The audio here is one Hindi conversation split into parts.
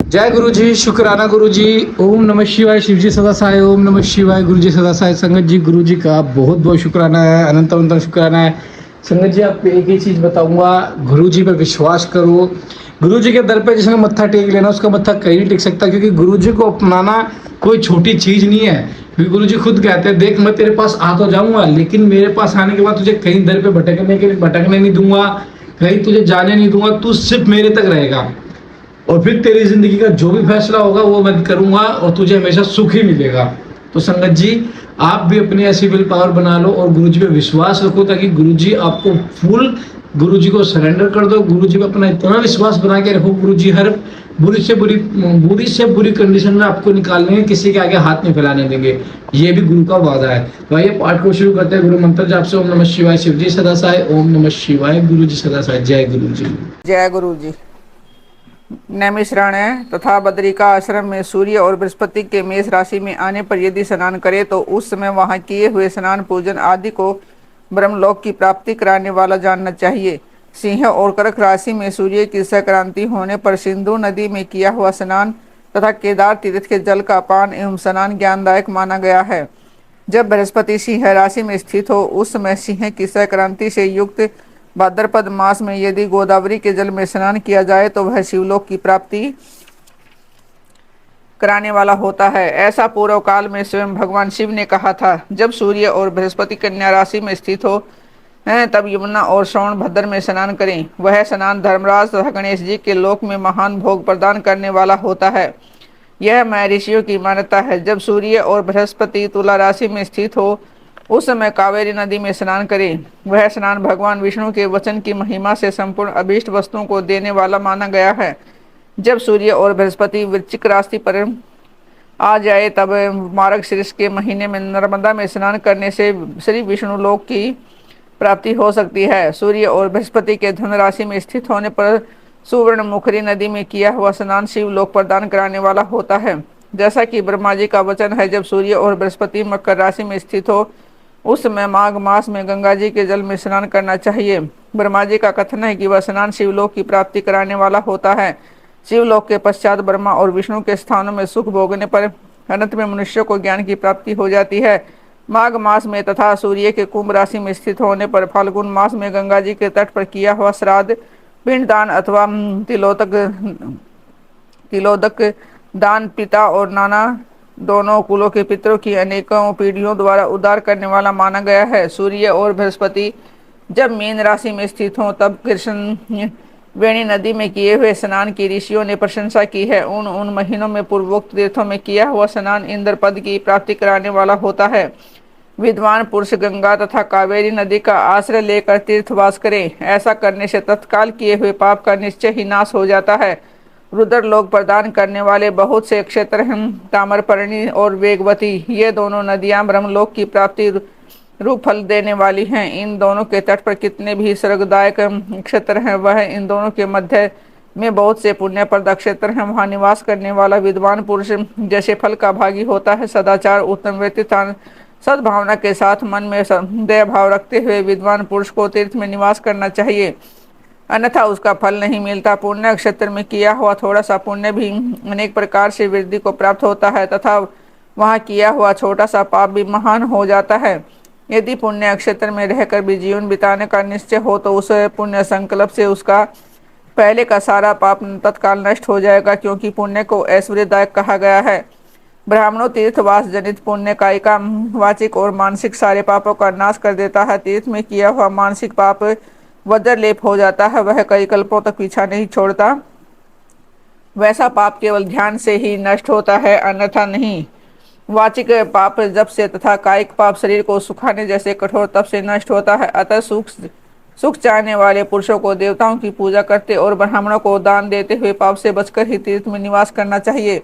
जय गुरु जी, शुक्राना गुरु जी। ओम नमः शिवाय, शिव जी सदा सहाय। ओम नमः शिवाय, गुरु जी सदा सहाय। संगत जी, गुरु जी का बहुत बहुत शुक्राना है, अनंत अनंत शुक्राना है। संगत जी, आपको एक ही चीज बताऊंगा, गुरु जी पे विश्वास करो। गुरु जी के दर पे जिसने मत्था टेक लेना, उसका मत्था कहीं नहीं टेक सकता, क्योंकि गुरु जी को अपनाना कोई छोटी चीज नहीं है। क्योंकि गुरु जी खुद कहते हैं, देख मैं तेरे पास आ तो जाऊंगा, लेकिन मेरे पास आने के बाद तुझे कहीं दर पे भटकने नहीं दूंगा, कहीं तुझे जाने नहीं दूंगा, तू सिर्फ मेरे तक रहेगा। और फिर तेरी जिंदगी का जो भी फैसला होगा वो मैं करूंगा, और तुझे हमेशा सुख ही मिलेगा। तो संगत जी, आप भी अपनी ऐसी विल पावर बना लो और गुरु जी पे विश्वास रखो, ताकि गुरु जी आपको फुल, गुरु जी को सरेंडर कर दो। गुरु जी पे अपना इतना विश्वास बना के रखो, गुरु जी हर बुरी कंडीशन में आपको निकाल लेंगे, किसी के आगे हाथ नहीं फैलाने देंगे। ये भी गुरु का वादा है। तो आइए पाठ को शुरू करते हैं गुरु मंत्र जाप से। ओम नमः शिवाय, शिव जी सदा सहाय। ओम नमः शिवाय, गुरु जी सदा सहाय। जय गुरु जी। जय गुरु जी। नैमिषारण्य तथा बद्रिका आश्रम में सूर्य और बृहस्पति के मेष राशि में आने पर यदि स्नान करे तो उस समय वहां किए हुए स्नान पूजन आदि को ब्रह्मलोक की प्राप्ति कराने वाला जानना चाहिए। सिंह और कर्क राशि में सूर्य की संक्रांति होने पर सिंधु नदी में किया हुआ स्नान तथा केदार तीर्थ के जल का पान एवं स्नान ज्ञानदायक माना गया है। जब बृहस्पति सिंह राशि में स्थित हो उस समय सिंह की संक्रांति से युक्त भाद्रपद मास में यदि गोदावरी के जल में स्नान किया जाए तो वह शिवलोक की प्राप्ति कराने वाला होता है। ऐसा पूर्व काल में स्वयं भगवान शिव ने कहा था। जब सूर्य और बृहस्पति कन्या राशि में स्थित हो तब यमुना और श्रवण भद्र में स्नान करें। वह स्नान धर्मराज तथा गणेश जी के लोक में महान भोग प्रदान करने वाला होता है। यह महर्षियों की मान्यता है। जब सूर्य और बृहस्पति तुला राशि में स्थित हो उस समय कावेरी नदी में स्नान करें। वह स्नान भगवान विष्णु के वचन की महिमा से संपूर्ण अभीष्ट वस्तुओं को देने वाला माना गया है। जब सूर्य और बृहस्पति वृश्चिक राशि पर आ जाए तब मार्गशीर्ष के महीने में नर्मदा में स्नान करने से श्री विष्णु लोक की प्राप्ति हो सकती है। सूर्य और बृहस्पति के धनु राशि में स्थित होने पर सुवर्ण मुखरी नदी में किया हुआ स्नान शिव लोक प्रदान कराने वाला होता है। जैसा कि ब्रह्मा जी का वचन है, जब सूर्य और बृहस्पति मकर राशि में स्थित हो उस समय माघ मास में गंगा जी के जल में स्नान करना चाहिए। ब्रह्मा जी का कथन है कि वह स्नान शिवलोक की प्राप्ति कराने वाला होता है। शिवलोक के पश्चात ब्रह्मा और विष्णु के स्थानों में सुख भोगने पर अंत में मनुष्य को ज्ञान की प्राप्ति हो जाती है। माघ मास में तथा सूर्य के कुंभ राशि में स्थित होने पर फाल्गुन मास में गंगा जी के तट पर किया हुआ श्राद्ध, पिंडदान अथवा तिलोदक दान पिता और नाना दोनों कुलों के पितरों की अनेकों पीढ़ियों द्वारा उद्धार करने वाला माना गया है। सूर्य और बृहस्पति जब मीन राशि में स्थित हों तब कृष्ण वेणी नदी में किए हुए स्नान की ऋषियों ने प्रशंसा की है। उन महीनों में पूर्वोक्त तीर्थों में किया हुआ स्नान इंद्र पद की प्राप्ति कराने वाला होता है। विद्वान पुरुष गंगा तथा कावेरी नदी का आश्रय लेकर तीर्थवास करें। ऐसा करने से तत्काल किए हुए पाप का निश्चय ही नाश हो जाता है। रुद्र लोक प्रदान करने वाले बहुत से क्षेत्र हैं। ताम्रपर्णी और वेगवती ये दोनों नदियां ब्रह्मलोक की प्राप्ति रूप फल देने वाली हैं। इन दोनों के तट पर कितने भी स्वर्गदायक क्षेत्र हैं, वह इन दोनों के मध्य में बहुत से पुण्यप्रद क्षेत्र हैं। वहाँ निवास करने वाला विद्वान पुरुष जैसे फल का भागी होता है। सदाचार, उत्तम व्यतीत, सद्भावना के साथ मन में दया भाव रखते हुए विद्वान पुरुष को तीर्थ में निवास करना चाहिए, अन्यथा उसका फल नहीं मिलता। पुण्य क्षेत्र में किया हुआ थोड़ा सा पुण्य भी अनेक प्रकार से वृद्धि को प्राप्त होता है तथा वहाँ किया हुआ छोटा सा पाप भी महान हो जाता है। यदि पुण्य क्षेत्र में रहकर भी जीवन बिताने का निश्चय हो तो उस पुण्य संकल्प से उसका पहले का सारा पाप तत्काल नष्ट हो जाएगा, क्योंकि पुण्य को ऐश्वर्यदायक कहा गया है। ब्राह्मणों तीर्थवास जनित पुण्य कायिका वाचिक और मानसिक सारे पापों का नाश कर देता है। तीर्थ में किया हुआ मानसिक पाप वज्रलेप हो जाता है, वह कई कल्पों तक पीछा नहीं छोड़ता। वैसा पाप केवल ध्यान से ही नष्ट होता है, अन्यथा नहीं। वाचिक पाप जप से तथा कायिक पाप शरीर को सुखाने जैसे कठोर तप से नष्ट होता है। अतः सुख चाहने वाले पुरुषों को देवताओं की पूजा करते और ब्राह्मणों को दान देते हुए पाप से बचकर ही तीर्थ में निवास करना चाहिए।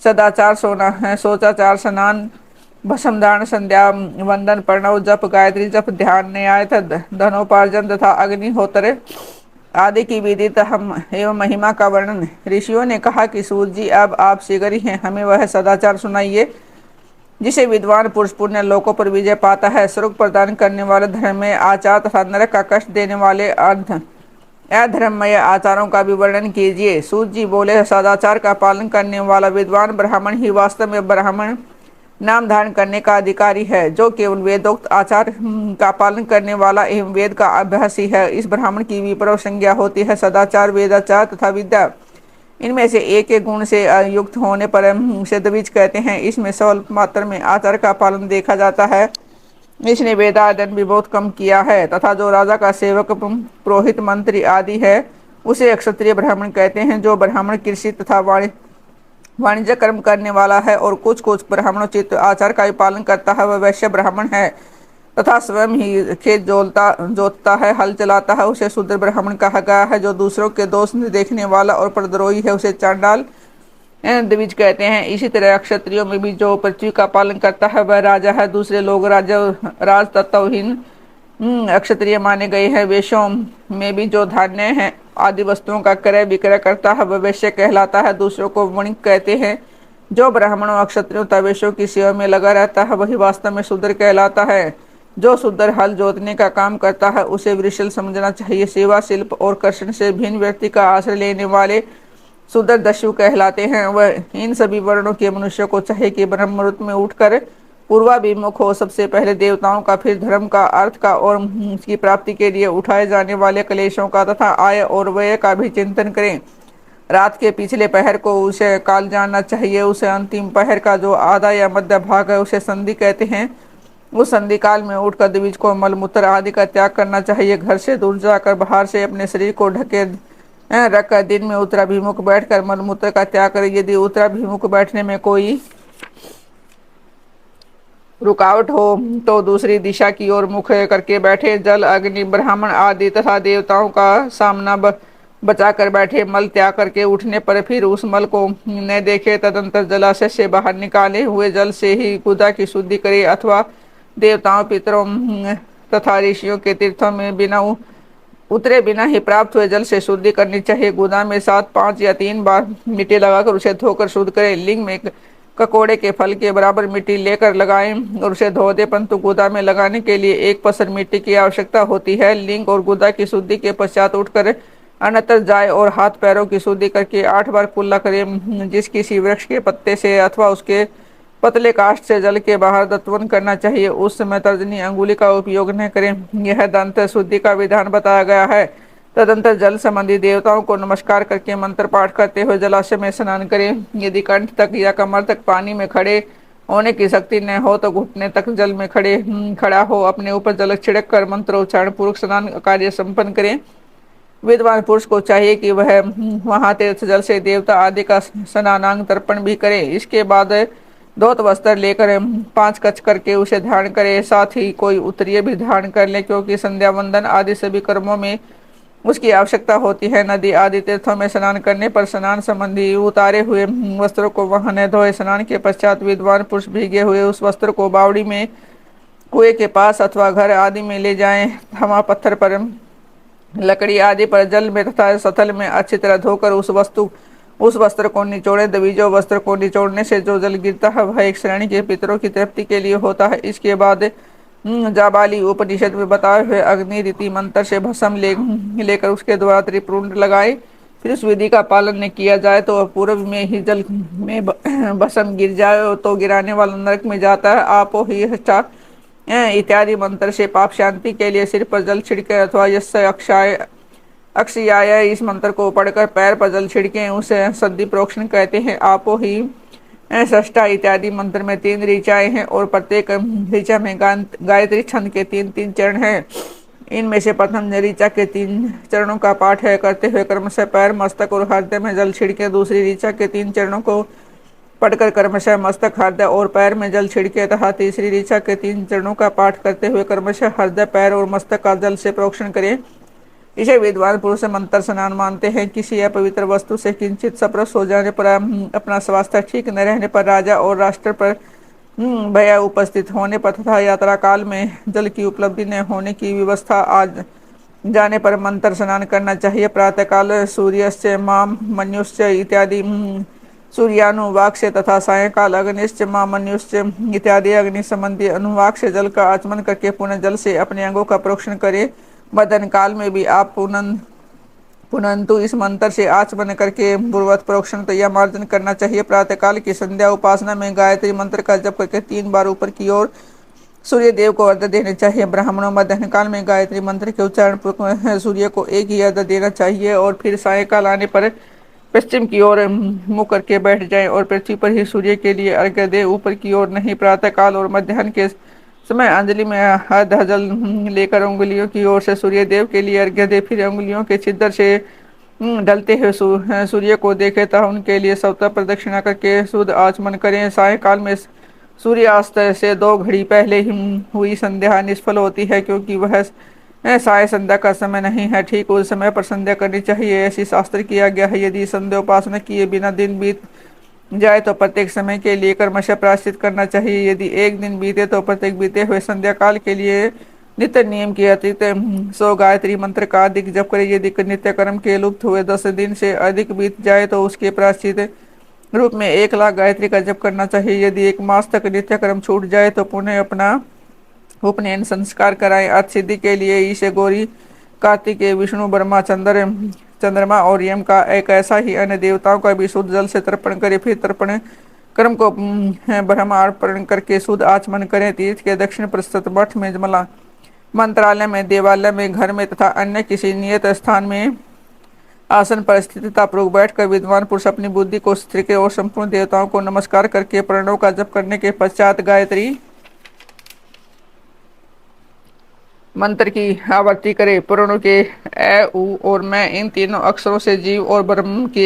सदाचार सोना है, सोचाचार, स्नान, भस्म धारण, संध्या वंदन, प्रणव जप, गायत्री जप, ध्यान, न्याय, धनोपार्जन तथा अग्निहोत्र आदि की विधि हम एवं महिमा का वर्णन। ऋषियों ने कहा कि सूर्य जी अब आप शीघ्र ही हैं, हमें वह सदाचार सुनाइए जिसे विद्वान पुरुष पुण्य लोकों पर विजय पाता है। स्वर्ग प्रदान करने वाले धर्म में आचार तथा नरक का कष्ट देने वाले अर्ध अधर्ममय आचारों का भी वर्णन कीजिए। सूत जी बोले, सदाचार का पालन करने वाला विद्वान ब्राह्मण ही वास्तव में ब्राह्मण नाम धारण करने का अधिकारी है, जो केवल वेदोक्त आचार का पालन करने वाला एवं वेद का अभ्यासी है। इस ब्राह्मण की विप्रव संज्ञा होती है। सदाचार, वेदाचार तथा विद्या, इनमें से एक एक गुण से युक्त होने पर इसे द्विज कहते हैं। इसमें स्वल्प मात्र में आचार का पालन देखा जाता है। इसने वेदाध्ययन भी बहुत कम किया है तथा जो राजा का सेवक, पुरोहित, मंत्री आदि है, उसे क्षत्रिय ब्राह्मण कहते हैं। जो ब्राह्मण कृषि तथा वाणिज्य कर्म करने वाला है और कुछ कुछ ब्राह्मणोचित आचार का भी पालन करता है, वह वैश्य ब्राह्मण है तथा स्वयं ही खेत जोतता है, हल चलाता है, उसे शूद्र ब्राह्मण कहा गया है। जो दूसरों के दोष देखने वाला और परद्रोही है, उसे चांडाल द्विज कहते हैं। इसी तरह क्षत्रियों में भी जो पृथ्वी का पालन करता है, वह राजा है। दूसरे लोग राज तत्वहीन क्षत्रिय माने गए हैं। वेश्यों में भी जो धान्य है आदि वस्तुओं का क्रय विक्रय करता है, वह वैश्य कहलाता है। दूसरों को वणिक कहते हैं। जो ब्राह्मणों, क्षत्रियों तथा वैश्यों की सेवा में लगा रहता है, वही वास्तव में शूद्र कहलाता है। जो शूद्र हल जोतने का काम करता है, उसे वृषल समझना चाहिए। सेवा, शिल्प और कर्षण से भिन्न व्यक्ति का आश्रय लेने वाले शूद्र दस्यु कहलाते हैं। वह इन सभी वर्णों के मनुष्य को चाहे कि ब्रह्म मुहूर्त में उठकर पूर्वाभिमुख हो, सबसे पहले देवताओं का, फिर धर्म का, अर्थ का और उसकी प्राप्ति के लिए उठाए जाने वाले क्लेशों का तथा आय और व्यय का भी चिंतन करें। रात के पिछले पहर को उसे काल जानना चाहिए। उसे अंतिम पहर का जो आधा या मध्य भाग है, उसे संधि कहते हैं। उस संधि काल में उठकर द्विज को मलमूत्र आदि का त्याग करना चाहिए। घर से दूर जाकर बाहर से अपने शरीर को ढके रखकर दिन में उत्तराभिमुख बैठकर मलमूत्र का त्याग करें। यदि उत्तराभिमुख बैठने में कोई रुकावट हो तो दूसरी दिशा की ओर मुख करके बैठे। जल, अग्नि, ब्राह्मण आदि तथा देवताओं का सामना बचा कर बैठे। मल त्याग करके उठने पर फिर उस मल को न देखे। तदंतर जलाशय से बाहर निकाले हुए जल से ही गुदा की शुद्धि करे अथवा देवताओं, पितरों तथा ऋषियों के तीर्थों में बिना उतरे बिना ही प्राप्त हुए जल से शुद्धि करनी चाहिए। गुदा में 7, 5 या 3 बार मिट्टी लगाकर उसे धोकर शुद्ध करें। लिंग में ककोड़े के फल के बराबर मिट्टी लेकर लगाएं और उसे धो दे, परंतु गुदा में लगाने के लिए 1 पसर मिट्टी की आवश्यकता होती है। लिंग और गुदा की शुद्धि के पश्चात उठकर अन्यत्र जाए और हाथ पैरों की शुद्धि करके 8 बार कुल्ला करें। जिस किसी वृक्ष के पत्ते से अथवा उसके पतले काष्ठ से जल के बाहर दत्वन करना चाहिए, उस समय तर्जनी अंगुली का उपयोग न करें। यह दंत शुद्धि का विधान बताया गया है। तदंतर जल संबंधी देवताओं को नमस्कार करके मंत्र पाठ करते हुए जलाशय में स्नान करें। यदि कंठ तक या कमर तक पानी में खड़े होने की शक्ति न हो तो घुटने तक जल में खड़ा हो अपने ऊपर जल छिड़क कर मंत्रोच्चारण पूर्वक स्नान कार्य संपन्न करें। विद्वान पुरुष को चाहिए कि वह वहां तीर्थ जल से देवता आदि का स्नानांग तर्पण भी करे। इसके बाद धोत वस्त्र लेकर 5 कच करके उसे धारण करे। साथ ही कोई उत्तरीय भी धारण कर ले, क्योंकि संध्या वंदन आदि सभी कर्मों में उसकी आवश्यकता होती है। नदी आदि तीर्थों में स्नान करने पर स्नान संबंधी उतारे हुए वस्त्रों को वहां न धोए। स्नान के पश्चात विद्वान पुरुष भीगे हुए उस वस्त्र को बावड़ी में, कुएं के पास अथवा घर आदि में ले जाएं। थमा पत्थर पर, लकड़ी आदि पर, जल में तथा सतल में अच्छी तरह धोकर उस वस्त्र को निचोड़े। द्विजो वस्त्र को निचोड़ने से जो जल गिरता है वह एक श्रेणी के पितरों की तृप्ति के लिए होता है। इसके बाद जाबाली उपनिषद में बताए हुए अग्नि रीति मंत्र से भस्म लेकर उसके द्वारा त्रिपुंड लगाए। फिर उस विधि का पालन न किया जाए तो पूर्व में ही जल में भस्म गिर जाए तो गिराने वाला नरक में जाता है। आपो ही इत्यादि मंत्र से पाप शांति के लिए सिर पर जल छिड़के अथवा यस्य अक्षयाय इस मंत्र को पढ़कर पैर पर जल छिड़के, उसे सद्धि प्रोक्षण कहते हैं। आपो ही षष्ठा इत्यादि मंत्र में 3 ऋचाएं हैं और प्रत्येक ऋचा में गायत्री छंद के 3-3 चरण हैं। इनमें से प्रथम ऋचा के 3 चरणों का पाठ है करते हुए क्रमशः पैर, मस्तक और हृदय में जल छिड़के। दूसरी ऋचा के 3 चरणों को पढ़कर क्रमशः मस्तक, हृदय और पैर में जल छिड़के तथा तीसरी ऋचा के 3 चरणों का पाठ करते हुए क्रमशः हृदय, पैर और मस्तक का जल से प्रोक्षण करें। इसे विद्वान पुरुष मंत्र स्नान मानते हैं। किसी अपवित्र वस्तु से किंचित सप्रस हो जाने पर, अपना स्वास्थ्य ठीक न रहने पर, राजा और राष्ट्र पर भय उपस्थित होने पर तथा यात्रा काल में जल की उपलब्धि न होने की व्यवस्था आ जाने पर मंत्र स्नान करना चाहिए। प्रातःकाल सूर्यस्य माम मन्युश्च इत्यादि सूर्यानुवाक से तथा सायंकाल अग्निश्च माम मन्युश्च इत्यादि अग्नि संबंधी अनुवाक से जल का आचमन करके पुनः जल से अपने अंगों का प्रोक्षण करें। मदन काल में भी आप परंतु इस मंत्र से आचमन करके पूर्वत प्रोक्षण या मार्जन करना चाहिए। प्रातःकाल की संध्या उपासना में गायत्री मंत्र का जप करके 3 बार ऊपर की ओर सूर्य देव को अर्घ्य देने चाहिए। ब्राह्मणों मध्याह्न काल में गायत्री मंत्र के उच्चारण पूर्वक सूर्य को एक ही अर्घ्य देना चाहिए और फिर सायंकाल आने पर पश्चिम की ओर मुंह करके बैठ जाएं और पृथ्वी पर ही सूर्य के लिए अर्घ्य दे, ऊपर की ओर नहीं। प्रातःकाल और मध्याह्न के समय अंजलि में आधा जल लेकर उंगलियों की ओर से सूर्य देव के लिए अर्घ्य दे, फिर उंगलियों के छिद्र से ढलते हुए सूर्य को देखे तथा उनके लिए सप्ताह प्रदक्षिणा करके शुद्ध आचमन करें। सायंकाल में सूर्यास्त से 2 घड़ी पहले ही हुई संध्या निष्फल होती है, क्योंकि वह साय संध्या का समय नहीं है। ठीक उस समय पर संध्या करनी चाहिए, ऐसी शास्त्र किया गया है। यदि संध्या उपासना किए बिना दिन बीत जाए तो प्रत्येक समय के लिए क्रमशः प्रायश्चित करना चाहिए। यदि एक दिन बीते तो प्रत्येक बीते हुए संध्या काल के लिए नित्य नियम के अतिरिक्त 100 गायत्री मंत्र का अधिक जप करें। यदि नित्य कर्म के लुप्त हुए 10 दिन से अधिक बीत जाए तो उसके प्रायश्चित रूप में 1 लाख गायत्री का जप करना चाहिए। यदि 1 मास तक नित्य कर्म छूट जाए तो पुनः अपना उपनयन संस्कार कराएं। अर्थ सिद्धि के लिए ईशे गौरी कार्तिकेय विष्णु ब्रह्मा चंद्रमा और यम का एक ऐसा ही अन्य देवताओं का भी शुद्ध जल से तर्पण करें। फिर तर्पण कर्म को ब्रह्मार्पण करके शुद्ध आचमन करें। तीर्थ के दक्षिण प्रस्थित मठ में जमला मंत्रालय में, देवालय में, घर में तथा अन्य किसी नियत स्थान में आसन पर स्थिरतापूर्वक बैठकर विद्वान पुरुष अपनी बुद्धि को स्थिर के और संपूर्ण देवताओं को नमस्कार करके प्रणव का जप करने के पश्चात गायत्री मंत्र की आवृत्ति करे। प्रणव के ए, उ और मैं, इन तीनों अक्षरों से जीव और ब्रह्म की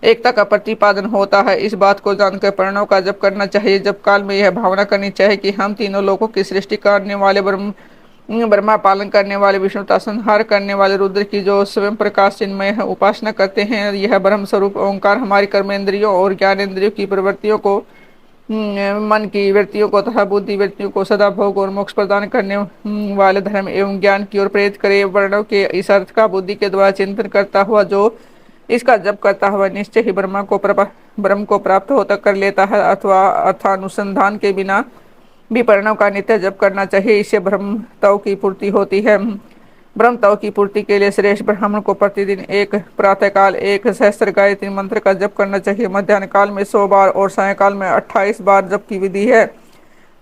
एकता का प्रतिपादन होता है। इस बात को जानकर प्रणव का जप करना चाहिए। जब काल में यह भावना करनी चाहिए कि हम तीनों लोगों की सृष्टि करने वाले ब्रह्मा, पालन करने वाले विष्णु तथा संहार करने वाले रुद्र की जो स्वयं प्रकाश चिन्मय है उपासना करते हैं। यह ब्रह्म स्वरूप ओंकार हमारी कर्मेंद्रियों और ज्ञानेंद्रियों की प्रवृत्तियों को, मन की वृत्तियों को तथा बुद्धि वृत्तियों को सदा भोग और मोक्ष प्रदान करने वाले धर्म एवं ज्ञान की ओर प्रेरित करे। वर्णों के इस अर्थ का बुद्धि के द्वारा चिंतन करता हुआ जो इसका जप करता हुआ निश्चय ही ब्रह्म को प्राप्त होता कर लेता है, अथवा अर्थानुसंधान के बिना भी प्रणव का नित्य जप करना चाहिए। इससे ब्रह्म तव की पूर्ति होती है। ब्रह्म तव की पूर्ति के लिए श्रेष्ठ ब्राह्मण को प्रतिदिन एक प्रातःकाल 1 सहस्त्र गायत्री मंत्र का जप करना चाहिए। मध्याह्न काल में 100 बार और सायंकाल में 28 बार जप की विधि है।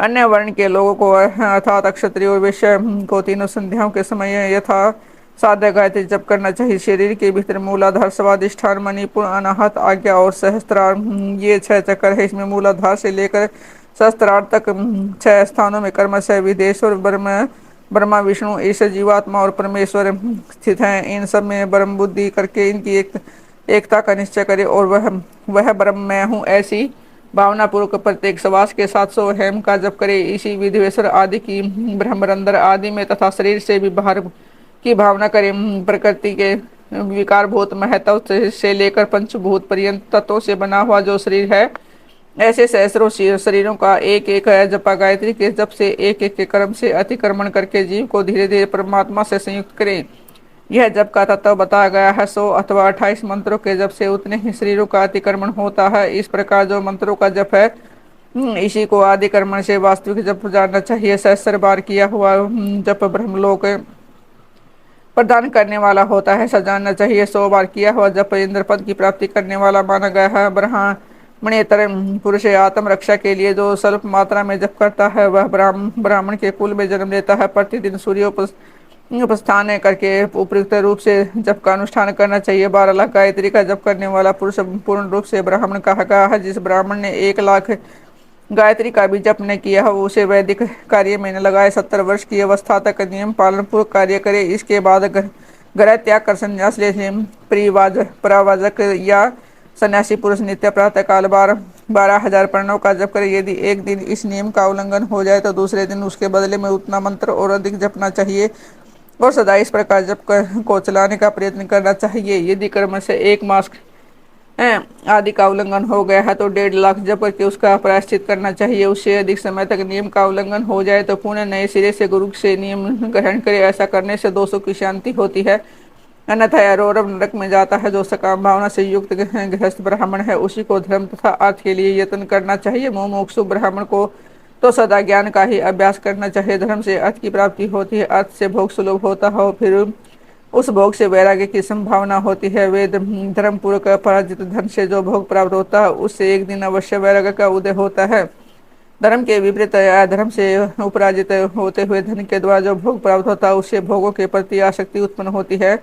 अन्य वर्ण के लोगों को अर्थात क्षत्रिय और वैश्य को तीनों संध्याओं के समय यथा साध्य गायत्री जप करना चाहिए। शरीर के भीतर मूलाधार, स्वादिष्ठान, मणिपुर, अनाहत, आज्ञा और सहस्त्रार, ये 6 चक्र है। इसमें मूलाधार से लेकर सहस्त्रार तक 6 स्थानों में क्रमशः विदेश्वर, ब्रह्मा, विष्णु, ईश्वर, जीवात्मा और परमेश्वर स्थित हैं। इन सब में ब्रह्म बुद्धि करके इनकी एकता का निश्चय करे और वह ब्रह्म मैं हूँ ऐसी भावना पूर्वक प्रत्येक श्वास के 700 हेम का जप करे। इसी विधिवेश्वर आदि की ब्रह्मरंध्र आदि में तथा शरीर से भी बाहर की भावना करें। प्रकृति के विकारभूत महत्व से लेकर पंचभूत पर्यंत तत्वों से बना हुआ जो शरीर है, ऐसे सहस्रों शरीरों का एक एक जपा गायत्री के जप से एक एक के कर्म से अतिक्रमण करके जीव को धीरे धीरे परमात्मा से संयुक्त करें। यह जप का तत्व बताया गया है। 100 अथवा 28 मंत्रों के जप से उतने ही शरीरों का अतिक्रमण होता है। इस प्रकार जो मंत्रों का जप है इसी को आदिकर्मण से वास्तविक जप जानना चाहिए। सहस्त्र बार किया हुआ जप ब्रह्मलोक प्रदान करने वाला होता है, ऐसा जानना चाहिए। 100 बार किया हुआ जप इंद्र पद की प्राप्ति करने वाला माना गया है। ब्राह्मणेतर पुरुष आत्म रक्षा के लिए जो स्वल्प मात्रा में जप करता है वह ब्राह्मण के कुल में जन्म लेता है। प्रतिदिन सूर्य उपस्थान करके उपयुक्त रूप से जप का अनुष्ठान करना चाहिए। 12 लाख गायत्री का जप करने वाला पुरुष पूर्ण रूप से ब्राह्मण कहा गया है। जिस ब्राह्मण ने 1 लाख गायत्री का भी जप न किया हो उसे वैदिक कार्य में न लगाए। 70 वर्ष की अवस्था तक नियम पालन पूर्वक कार्य करे। इसके बाद ग्रह त्याग कर संन्यास ले। परिवाजक या सन्यासी पुरुष नित्य प्रातः काल 12,000 प्रणव का जप करे। यदि एक दिन इस नियम का उल्लंघन हो जाए तो दूसरे दिन उसके बदले में उतना मंत्र और अधिक जपना चाहिए और सदा इस प्रकार जप को चलाने का प्रयत्न करना चाहिए। यदि कर्म से 1 मास आदि का उल्लंघन हो गया है तो 1.5 लाख जप करके उसका प्रायश्चित करना चाहिए। उससे अधिक समय तक नियम का उल्लंघन हो जाए तो पुनः नए सिरे से गुरु से नियम ग्रहण करे। ऐसा करने से दोषों की शांति होती है, अन्यथा रौरव नरक में जाता है। जो सकाम भावना से युक्त गृहस्थ ब्राह्मण है उसी को धर्म तथा अर्थ के लिए यत्न करना चाहिए। मुमुक्षु ब्राह्मण को तो सदा ज्ञान का ही अभ्यास करना चाहिए। धर्म से अर्थ की प्राप्ति होती है, अर्थ से भोग सुलभ होता हो, फिर उस भोग से वैराग्य की संभावना होती है। वे धर्म पूर्वक पराजित धन से जो भोग प्राप्त होता है उससे एक दिन अवश्य वैराग्य का उदय होता है। धर्म के विपरीत या धर्म से उपराजित होते हुए धन के द्वारा जो भोग प्राप्त होता है उससे भोगों के प्रति आसक्ति उत्पन्न होती है।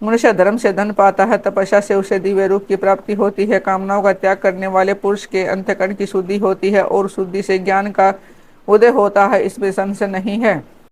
मनुष्य धर्म से धन पाता है, तपस्या से उसे दिव्य रूप की प्राप्ति होती है, कामनाओं का त्याग करने वाले पुरुष के अंतःकरण की शुद्धि होती है और शुद्धि से ज्ञान का उदय होता है, इसमें संशय नहीं है।